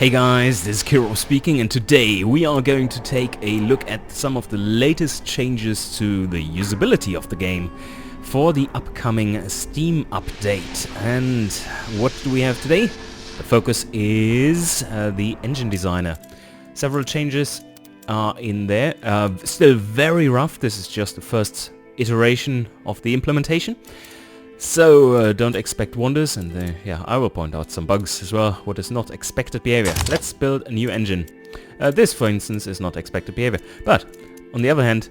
Hey guys, this is Killrob speaking, and today we are going to take a look at some of the latest changes to the usability of the game for the upcoming Steam update. And what do we have today? The focus is the engine designer. Several changes are in there, still very rough. This is just the first iteration of the implementation. So don't expect wonders, and yeah, I will point out some bugs as well, what is not expected behavior. Let's build a new engine. This, for instance, is not expected behavior, but on the other hand,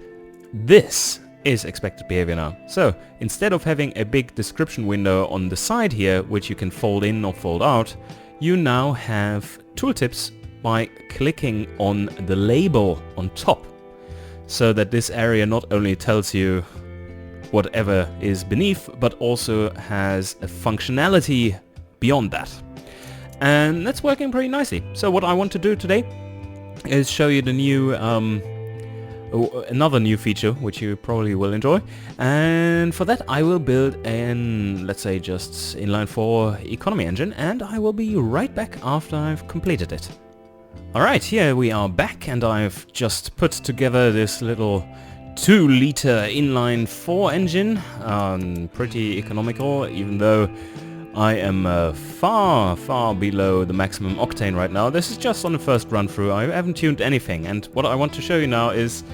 this is expected behavior now. So instead of having a big description window on the side here, which you can fold in or fold out, you now have tooltips by clicking on the label on top, so that this area not only tells you whatever is beneath, but also has a functionality beyond that. And that's working pretty nicely. So what I want to do today is show you the new, another new feature, which you probably will enjoy. And for that I will build an, let's say, just inline 4 economy engine, and I will be right back after I've completed it. Alright, here we are back, and I've just put together this little 2-liter inline 4 engine, pretty economical, even though I am far below the maximum octane right now. This is just on the first run through. I haven't tuned anything, and what I want to show you now is,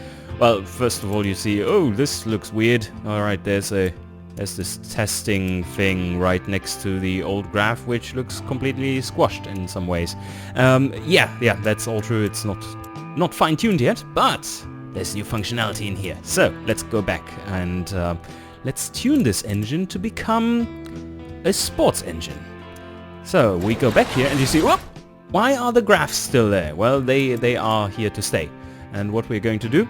well, first of all you see, oh, this looks weird. Alright, there's this testing thing right next to the old graph, which looks completely squashed in some ways. Yeah, that's all true. It's not fine-tuned yet, but there's new functionality in here. So let's go back and let's tune this engine to become a sports engine. So we go back here and you see, whoop, why are the graphs still there? Well, they are here to stay. And what we're going to do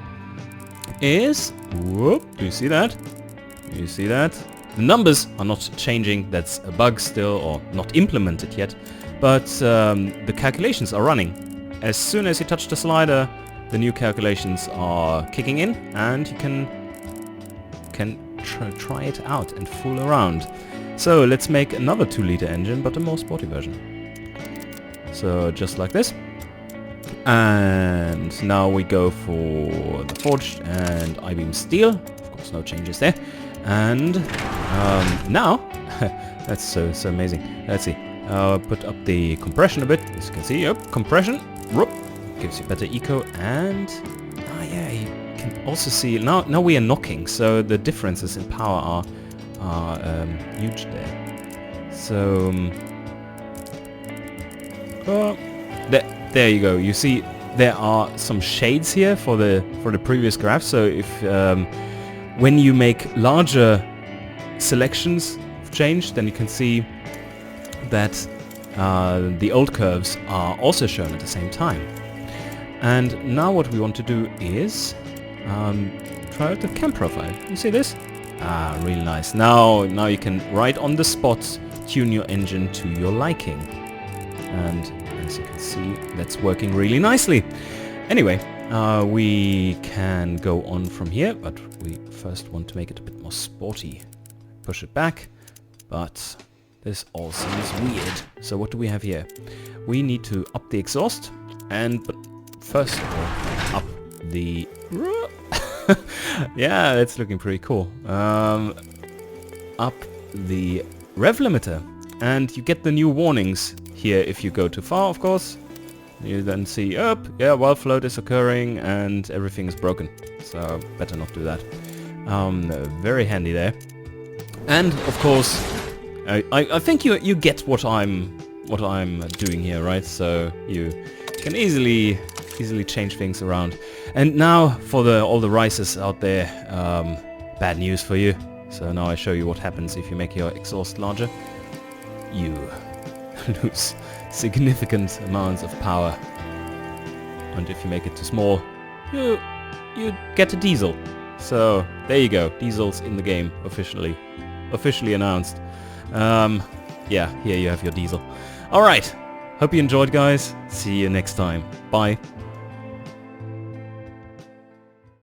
is, whoop, do you see that? Do you see that? The numbers are not changing. That's a bug still, or not implemented yet. But the calculations are running. As soon as you touch the slider, the new calculations are kicking in, and you can try it out and fool around. So let's make another 2-liter engine, but a more sporty version. So just like this. And now we go for the forged and I-beam steel. Of course, no changes there. And now, that's so amazing. Let's see. Put up the compression a bit. As you can see, yep, compression. Whoop. Gives you better eco, and yeah, you can also see now we are knocking, so the differences in power are huge there. So there you go. You see there are some shades here for the previous graph. So if when you make larger selections of change, then you can see that the old curves are also shown at the same time. And now what we want to do is try out the cam profile. You see this? Ah, really nice. Now you can right on the spot tune your engine to your liking. And as you can see, that's working really nicely. Anyway, we can go on from here, but we first want to make it a bit more sporty. Push it back, but this all seems weird. So what do we have here? We need to up the exhaust, but first of all, up the... yeah, that's looking pretty cool. Up the rev limiter, and you get the new warnings here if you go too far, of course. You then see, yeah, while float is occurring and everything is broken. So better not do that. Very handy there. And of course, I think you get what I'm doing here, right? So you can easily change things around. And now for all the risers out there, bad news for you. So now I show you what happens if you make your exhaust larger. You lose significant amounts of power. And if you make it too small, you get a diesel. So there you go, diesels in the game, officially announced. Yeah, here you have your diesel. Alright, hope you enjoyed, guys. See you next time. Bye.